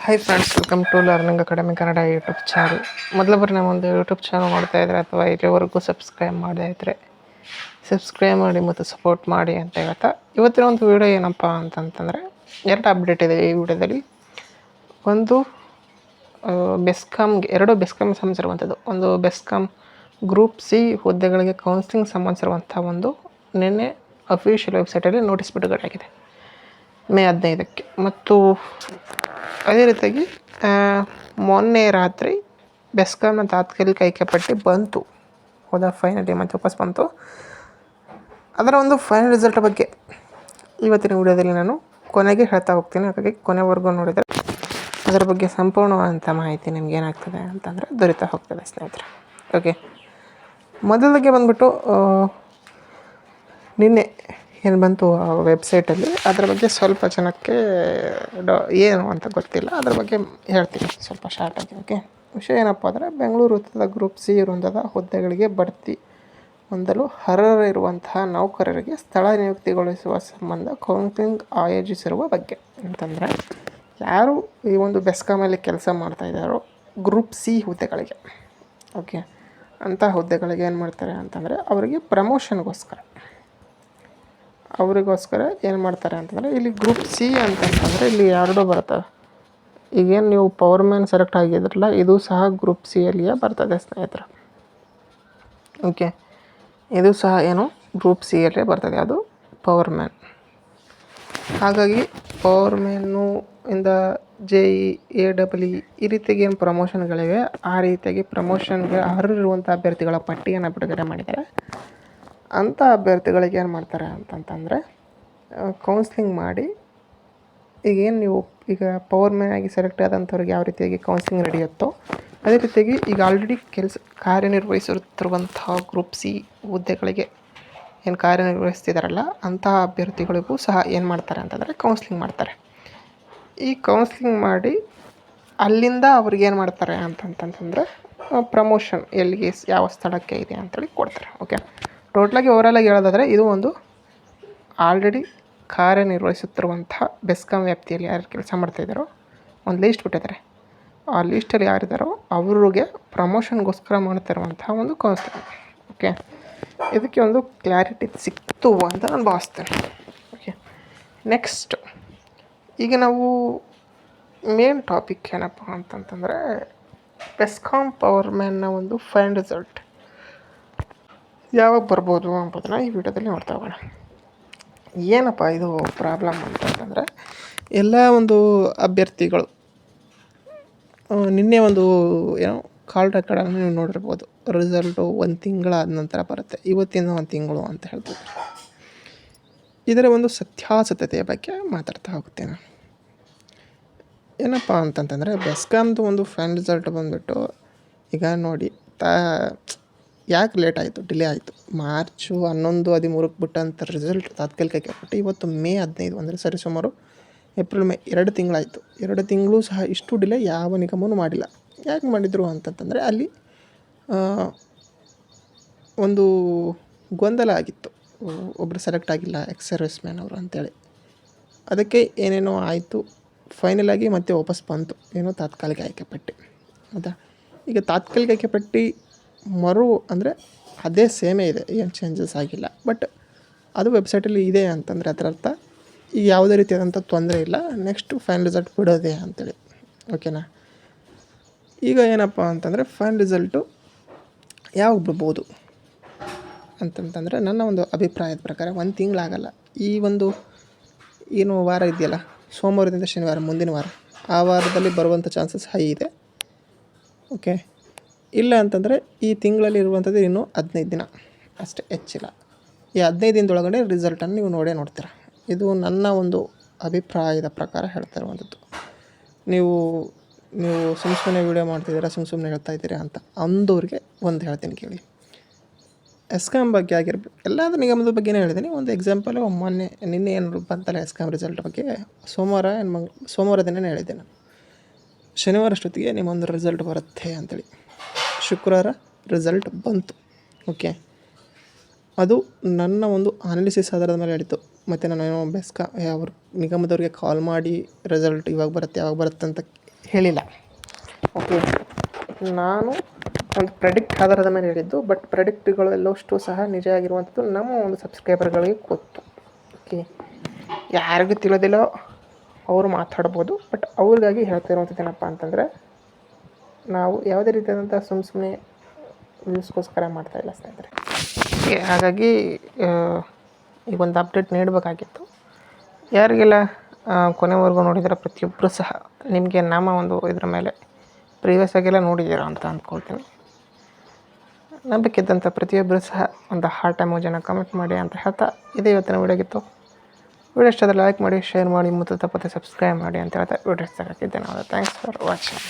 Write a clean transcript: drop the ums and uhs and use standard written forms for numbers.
Hi friends, welcome to learning academy Kannada YouTube channel. ಮೊದಲ ಬಾರಿ ನಮ್ಮ ಒಂದು ಯೂಟ್ಯೂಬ್ ಚಾನಲ್ ಮಾಡ್ತಾ ಇದ್ದರೆ ಅಥವಾ ಇಲ್ಲಿವರೆಗೂ ಸಬ್ಸ್ಕ್ರೈಬ್ ಮಾಡದೇ ಇದ್ದರೆ ಸಬ್ಸ್ಕ್ರೈಬ್ ಮಾಡಿ ಮತ್ತು ಸಪೋರ್ಟ್ ಮಾಡಿ ಅಂತ ಹೇಳ್ತಾ, ಇವತ್ತಿನ ಒಂದು ವಿಡಿಯೋ ಏನಪ್ಪ ಅಂತಂತಂದರೆ ಎರಡು ಅಪ್ಡೇಟ್ ಇದೆ ಈ ವಿಡಿಯೋದಲ್ಲಿ. ಒಂದು ಎರಡು ಬೆಸ್ಕಾಮ್ಗೆ ಸಂಬಂಧಿಸಿರುವಂಥದ್ದು. ಒಂದು ಬೆಸ್ಕಾಮ್ ಗ್ರೂಪ್ ಸಿ ಹುದ್ದೆಗಳಿಗೆ ಕೌನ್ಸಿಲಿಂಗ್ ಸಂಬಂಧಿಸಿರುವಂಥ ಒಂದು ನಿನ್ನೆ ಅಫಿಷಿಯಲ್ ವೆಬ್ಸೈಟಲ್ಲಿ ನೋಟಿಸ್ ಬಿಡುಗಡೆ ಆಗಿದೆ ಮೇ 15ಕ್ಕೆ. ಮತ್ತು ಅದೇ ರೀತಿಯಾಗಿ ಮೊನ್ನೆ ರಾತ್ರಿ ಬೆಸ್ಕಾಮ್ನ ತಾತ್ಕಾಲಿಕ ಆಯ್ಕೆ ಪಟ್ಟಿ ಬಂತು. ಹೌದಾ, ಫೈನಲಿ ಮತ್ತೆ ವಾಪಸ್ ಬಂತು. ಅದರ ಒಂದು ಫೈನಲ್ ರಿಸಲ್ಟ್ ಬಗ್ಗೆ ಇವತ್ತಿನ ವಿಡಿಯೋದಲ್ಲಿ ನಾನು ಕೊನೆಗೆ ಹೇಳ್ತಾ ಹೋಗ್ತೀನಿ. ಹಾಗಾಗಿ ಕೊನೆವರೆಗೂ ನೋಡಿದರೆ ಅದರ ಬಗ್ಗೆ ಸಂಪೂರ್ಣವಾದಂಥ ಮಾಹಿತಿ ನಿಮ್ಗೆ ಏನಾಗ್ತದೆ ಅಂತಂದರೆ ದೊರೀತಾ ಹೋಗ್ತದೆ ಸ್ನೇಹಿತರೆ. ಓಕೆ, ಮೊದಲಿಗೆ ಬಂದ್ಬಿಟ್ಟು ನಿನ್ನೆ ಏನು ಬಂತು ಆ ವೆಬ್ಸೈಟಲ್ಲಿ, ಅದರ ಬಗ್ಗೆ ಸ್ವಲ್ಪ ಜನಕ್ಕೆ ಏನು ಅಂತ ಗೊತ್ತಿಲ್ಲ. ಅದರ ಬಗ್ಗೆ ಹೇಳ್ತೀನಿ ಸ್ವಲ್ಪ ಶಾರ್ಟಾಗಿ. ಓಕೆ, ವಿಷಯ ಏನಪ್ಪ ಅಂದರೆ, ಬೆಂಗಳೂರು ವೃತ್ತದ ಗ್ರೂಪ್ ಸಿ ವೃಂದದ ಹುದ್ದೆಗಳಿಗೆ ಬಡ್ತಿ ಹೊಂದಲು ಅರ್ಹರಿರುವಂತಹ ನೌಕರರಿಗೆ ಸ್ಥಳ ನಿಯುಕ್ತಿಗೊಳಿಸುವ ಸಂಬಂಧ ಕೌನ್ಸಿಲಿಂಗ್ ಆಯೋಜಿಸಿರುವ ಬಗ್ಗೆ. ಅಂತಂದರೆ ಯಾರು ಈ ಒಂದು ಬೆಸ್ಕಾಮಲ್ಲಿ ಕೆಲಸ ಮಾಡ್ತಾಯಿದ್ದಾರೋ ಗ್ರೂಪ್ ಸಿ ಹುದ್ದೆಗಳಿಗೆ, ಓಕೆ, ಅಂಥ ಹುದ್ದೆಗಳಿಗೆ ಏನು ಮಾಡ್ತಾರೆ ಅಂತಂದರೆ ಅವರಿಗೆ ಪ್ರಮೋಷನ್ಗೋಸ್ಕರ ಏನು ಮಾಡ್ತಾರೆ ಅಂತಂದರೆ, ಇಲ್ಲಿ ಗ್ರೂಪ್ ಸಿ ಅಂತಂತಂದರೆ ಇಲ್ಲಿ ಎರಡು ಬರ್ತವೆ. ಈಗೇನು ನೀವು ಪವರ್ ಮ್ಯಾನ್ ಸೆಲೆಕ್ಟ್ ಆಗಿದ್ರಲ್ಲ, ಇದು ಸಹ ಗ್ರೂಪ್ ಸಿ ಯಲ್ಲಿಯೇ ಬರ್ತದೆ ಸ್ನೇಹಿತರೆ. ಓಕೆ, ಇದು ಸಹ ಏನು ಗ್ರೂಪ್ ಸಿ ಯಲ್ಲೇ ಬರ್ತದೆ, ಅದು ಪವರ್ ಮ್ಯಾನ್. ಹಾಗಾಗಿ ಪವರ್ ಮ್ಯಾನು ಇಂದ JEE, ಈ ರೀತಿಯಾಗಿ ಏನು ಪ್ರಮೋಷನ್ಗಳಿವೆ, ಆ ರೀತಿಯಾಗಿ ಪ್ರಮೋಷನ್ಗೆ ಅರ್ಹರಿರುವಂಥ ಅಭ್ಯರ್ಥಿಗಳ ಪಟ್ಟಿಯನ್ನು ಬಿಡುಗಡೆ ಮಾಡಿದ್ದಾರೆ. ಅಂಥ ಅಭ್ಯರ್ಥಿಗಳಿಗೆ ಏನು ಮಾಡ್ತಾರೆ ಅಂತಂತಂದರೆ ಕೌನ್ಸ್ಲಿಂಗ್ ಮಾಡಿ, ಈಗ ಪವರ್ ಮ್ಯಾನ್ ಆಗಿ ಸೆಲೆಕ್ಟ್ ಆದಂಥವ್ರಿಗೆ ಯಾವ ರೀತಿಯಾಗಿ ಕೌನ್ಸ್ಲಿಂಗ್ ನಡೆಯುತ್ತೋ ಅದೇ ರೀತಿಯಾಗಿ ಈಗ ಆಲ್ರೆಡಿ ಕಾರ್ಯನಿರ್ವಹಿಸುತ್ತಿರುವಂತಹ ಗ್ರೂಪ್ ಸಿ ಹುದ್ದೆಗಳಿಗೆ ಏನು ಕಾರ್ಯನಿರ್ವಹಿಸ್ತಿದ್ದಾರಲ್ಲ, ಅಂತಹ ಅಭ್ಯರ್ಥಿಗಳಿಗೂ ಸಹ ಏನು ಮಾಡ್ತಾರೆ ಅಂತಂದರೆ ಕೌನ್ಸ್ಲಿಂಗ್ ಮಾಡ್ತಾರೆ. ಈ ಕೌನ್ಸ್ಲಿಂಗ್ ಮಾಡಿ ಅಲ್ಲಿಂದ ಅವ್ರಿಗೇನು ಮಾಡ್ತಾರೆ ಅಂತಂತಂದರೆ ಪ್ರಮೋಷನ್ ಎಲ್ಲಿಗೆ ಯಾವ ಸ್ಥಳಕ್ಕೆ ಇದೆ ಅಂತೇಳಿ ಕೊಡ್ತಾರೆ. ಓಕೆ, ಟೋಟಲಾಗಿ ಓವರಾಲಾಗಿ ಹೇಳೋದಾದರೆ ಇದು ಒಂದು ಆಲ್ರೆಡಿ ಕಾರ್ಯನಿರ್ವಹಿಸುತ್ತಿರುವಂಥ ಬೆಸ್ಕಾಮ್ ವ್ಯಾಪ್ತಿಯಲ್ಲಿ ಯಾರು ಕೆಲಸ ಮಾಡ್ತಾಯಿದ್ದಾರೋ ಒಂದು ಲೀಸ್ಟ್ ಬಿಟ್ಟಿದ್ದಾರೆ. ಆ ಲೀಸ್ಟಲ್ಲಿ ಯಾರಿದ್ದಾರೋ ಅವ್ರಿಗೆ ಪ್ರಮೋಷನ್ಗೋಸ್ಕರ ಮಾಡ್ತಿರುವಂಥ ಒಂದು ಕೌನ್ಸಿಲಿಂಗ್. ಓಕೆ, ಇದಕ್ಕೆ ಒಂದು ಕ್ಲಾರಿಟಿ ಸಿಕ್ತು ಅಂತ ನಾನು ಭಾವಿಸ್ತೇನೆ. ಓಕೆ, ನೆಕ್ಸ್ಟ್ ಈಗ ನಾವು ಮೇನ್ ಟಾಪಿಕ್ ಏನಪ್ಪ ಅಂತಂತಂದರೆ ಬೆಸ್ಕಾಮ್ ಪವರ್ ಮ್ಯಾನ್ನ ಒಂದು ಫೈನಲ್ ರಿಸಲ್ಟ್ ಯಾವಾಗ ಬರ್ಬೋದು ಅಂಬೋದನ್ನು ಈ ವಿಡಿಯೋದಲ್ಲಿ ನೋಡ್ತಾ ಹೋಗೋಣ. ಏನಪ್ಪ ಇದು ಪ್ರಾಬ್ಲಮ್ ಅಂತಂತಂದರೆ, ಎಲ್ಲ ಒಂದು ಅಭ್ಯರ್ಥಿಗಳು ನಿನ್ನೆ ಒಂದು ಕಾಲ್ ರೆಕಾರ್ಡನ್ನು ನೀವು ನೋಡಿರ್ಬೋದು. ರಿಸಲ್ಟು ಒಂದು ತಿಂಗಳಾದ ನಂತರ ಬರುತ್ತೆ, ಇವತ್ತಿಂದ ಒಂದು ತಿಂಗಳು ಅಂತ ಹೇಳ್ತಿದ್ರು. ಇದರ ಒಂದು ಸತ್ಯಾಸತ್ಯತೆಯ ಬಗ್ಗೆ ಮಾತಾಡ್ತಾ ಹೋಗ್ತೇನೆ. ಏನಪ್ಪ ಅಂತಂತಂದರೆ, ಬೆಸ್ಕಾಮ್ದು ಒಂದು ಫೈನಲ್ ರಿಸಲ್ಟ್ ಬಂದುಬಿಟ್ಟು ಈಗ ನೋಡಿ, ಯಾಕೆ ಲೇಟ್ ಆಯಿತು, ಡಿಲೇ ಆಯಿತು. ಮಾರ್ಚ್ 11, 13ಕ್ಕೆ ಬಿಟ್ಟಂಥ ರಿಸಲ್ಟ್ ತಾತ್ಕಾಲಿಕಕ್ಕೆ ಬಿಟ್ಟು ಇವತ್ತು ಮೇ 15, ಅಂದರೆ ಸರಿಸುಮಾರು ಏಪ್ರಿಲ್ ಮೇ 2 ತಿಂಗಳಾಯಿತು. 2 ತಿಂಗಳು ಸಹ ಇಷ್ಟು ಡಿಲೇ ಯಾವ ನಿಗಮನೂ ಮಾಡಿಲ್ಲ. ಯಾಕೆ ಮಾಡಿದರು ಅಂತಂತಂದರೆ, ಅಲ್ಲಿ ಒಂದು ಗೊಂದಲ ಆಗಿತ್ತು. ಒಬ್ಬರು ಸೆಲೆಕ್ಟ್ ಆಗಿಲ್ಲ, ಎಕ್ಸ್ ಸರ್ವಿಸ್ ಮ್ಯಾನ್ ಅವರು ಅಂತೇಳಿ. ಅದಕ್ಕೆ ಏನೇನೋ ಆಯಿತು, ಫೈನಲಾಗಿ ಮತ್ತೆ ವಾಪಸ್ ಬಂತು ಏನೋ ತಾತ್ಕಾಲಿಕ ಆಯ್ಕೆ ಪಟ್ಟಿ. ಹೌದಾ, ಈಗ ತಾತ್ಕಾಲಿಕ ಆಯ್ಕೆ ಪಟ್ಟಿ ಅಂದರೆ ಅದೇ ಸೇಮೇ ಇದೆ, ಏನು ಚೇಂಜಸ್ ಆಗಿಲ್ಲ. ಬಟ್ ಅದು ವೆಬ್ಸೈಟಲ್ಲಿ ಇದೆ ಅಂತಂದರೆ ಅದರ ಅರ್ಥ ಈಗ ಯಾವುದೇ ರೀತಿಯಾದಂಥ ತೊಂದರೆ ಇಲ್ಲ, ನೆಕ್ಸ್ಟು ಫೈನಲ್ ರಿಸಲ್ಟ್ ಬಿಡೋದೆ ಅಂತೇಳಿ. ಓಕೆನಾ, ಈಗ ಏನಪ್ಪ ಅಂತಂದರೆ ಫೈನಲ್ ರಿಸಲ್ಟು ಯಾವಾಗ ಬಿಡ್ಬೋದು ಅಂತಂತಂದರೆ, ನನ್ನ ಒಂದು ಅಭಿಪ್ರಾಯದ ಪ್ರಕಾರ 1 ತಿಂಗಳಾಗಲ್ಲ. ಈ ಒಂದು ಏನು ವಾರ ಇದೆಯಲ್ಲ, ಸೋಮವಾರದಿಂದ ಶನಿವಾರ, ಮುಂದಿನ ವಾರ, ಆ ವಾರದಲ್ಲಿ ಬರುವಂಥ ಚಾನ್ಸಸ್ ಹೈ ಇದೆ. ಓಕೆ, ಇಲ್ಲ ಅಂತಂದರೆ ಈ ತಿಂಗಳಲ್ಲಿ ಇರುವಂಥದ್ದು ಇನ್ನೂ 15 ದಿನ ಅಷ್ಟೇ, ಹೆಚ್ಚಿಲ್ಲ. ಈ 15 ದಿನದೊಳಗಡೆ ರಿಸಲ್ಟನ್ನು ನೀವು ನೋಡ್ತೀರ. ಇದು ನನ್ನ ಒಂದು ಅಭಿಪ್ರಾಯದ ಪ್ರಕಾರ ಹೇಳ್ತಾ ಇರುವಂಥದ್ದು. ನೀವು ಸುಮ್ಮನೆ ವೀಡಿಯೋ ಮಾಡ್ತಿದ್ದೀರಾ, ಸುಮ್ಮನೆ ಹೇಳ್ತಾ ಇದ್ದೀರಾ ಅಂತ ಅಂದವ್ರಿಗೆ ಒಂದು ಹೇಳ್ತೀನಿ ಕೇಳಿ. ಎಸ್ಕಾಮ್ ಬಗ್ಗೆ ಆಗಿರ್ಬೋದು, ಎಲ್ಲಾದರೂ ನಿಗಮದ ಬಗ್ಗೆನೇ ಹೇಳಿದ್ದೀನಿ. ಒಂದು ಎಕ್ಸಾಂಪಲು, ನಿನ್ನೆ ಏನು ಬಂತಲ್ಲ ಎಸ್ಕಾಮ್ ರಿಸಲ್ಟ್ ಬಗ್ಗೆ, ಸೋಮವಾರ ದಿನವೇ ಹೇಳಿದ್ದೆ ನಾನು. ಶನಿವಾರ ಅಷ್ಟೊತ್ತಿಗೆ ನಿಮ್ಮೊಂದು ರಿಸಲ್ಟ್ ಬರುತ್ತೆ ಅಂಥೇಳಿ. ಶುಕ್ರವಾರ ರಿಸಲ್ಟ್ ಬಂತು. ಓಕೆ, ಅದು ನನ್ನ ಒಂದು ಅನಾಲಿಸಿಸ್ ಆಧಾರದ ಮೇಲೆ ಹೇಳಿತ್ತು. ಮತ್ತು ನಾನು ಏನೋ ಅವ್ರ ನಿಗಮದವ್ರಿಗೆ ಕಾಲ್ ಮಾಡಿ ರಿಸಲ್ಟ್ ಇವಾಗ ಬರುತ್ತೆ ಯಾವಾಗ ಬರುತ್ತೆ ಅಂತ ಹೇಳಿಲ್ಲ. ಓಕೆ, ನಾನು ಒಂದು ಪ್ರೆಡಿಕ್ಟ್ ಆಧಾರದ ಮೇಲೆ ಹೇಳಿದ್ದು, ಬಟ್ ಪ್ರೆಡಿಕ್ಟ್ಗಳು ಎಲ್ಲವಷ್ಟು ಸಹ ನಿಜ ಆಗಿರುವಂಥದ್ದು ನಮ್ಮ ಒಂದು ಸಬ್ಸ್ಕ್ರೈಬರ್ಗಳಿಗೆ ಗೊತ್ತು. ಓಕೆ, ಯಾರಿಗೂ ತಿಳಿದಿಲ್ಲ ಅವರು ಮಾತಾಡ್ಬೋದು, ಬಟ್ ಅವ್ರಿಗಾಗಿ ಹೇಳ್ತಾ ಇರುವಂಥದ್ದು ಏನಪ್ಪ ಅಂತಂದರೆ, ನಾವು ಯಾವುದೇ ರೀತಿಯಾದಂಥ ಸುಮ್ಮನೆ ವ್ಯೂಸ್ಗೋಸ್ಕರ ಮಾಡ್ತಾಯಿಲ್ಲ ಸ್ನೇಹಿತರೆ. ಹಾಗಾಗಿ ಈಗ ಒಂದು ಅಪ್ಡೇಟ್ ನೀಡಬೇಕಾಗಿತ್ತು. ಯಾರಿಗೆಲ್ಲ ಕೊನೆವರೆಗೂ ನೋಡಿದರೆ ಪ್ರತಿಯೊಬ್ಬರು ಸಹ ನಿಮಗೆ ನಮ್ಮ ಒಂದು ಇದ್ರ ಮೇಲೆ ಪ್ರೀವಿಯಸ್ ಆಗೆಲ್ಲ ನೋಡಿದ್ದೀರ ಅಂತ ಅಂದ್ಕೊಳ್ತೀನಿ. ನಂಬಿಕೆ ಇದ್ದಂಥ ಪ್ರತಿಯೊಬ್ಬರು ಸಹ ಒಂದು ಹಾರ್ಟ್ ಎಮೋಜಿನ ಕಮೆಂಟ್ ಮಾಡಿ ಅಂತ ಹೇಳ್ತಾ, ಇದೇ ಇವತ್ತಿನ ವಿಡಿಯೋಗಿತ್ತು. ವಿಡಿಯೋ ಇಷ್ಟಾದರೆ ಲೈಕ್ ಮಾಡಿ, ಶೇರ್ ಮಾಡಿ ಮತ್ತು ತಪ್ಪದೆ ಸಬ್ಸ್ಕ್ರೈಬ್ ಮಾಡಿ ಅಂತ ಹೇಳ್ತಾ ವಿಡಿಯೋ ಇಷ್ಟ ಆಗ್ತಿದ್ದೆ. ನಾವು ಥ್ಯಾಂಕ್ಸ್ ಫಾರ್ ವಾಚಿಂಗ್.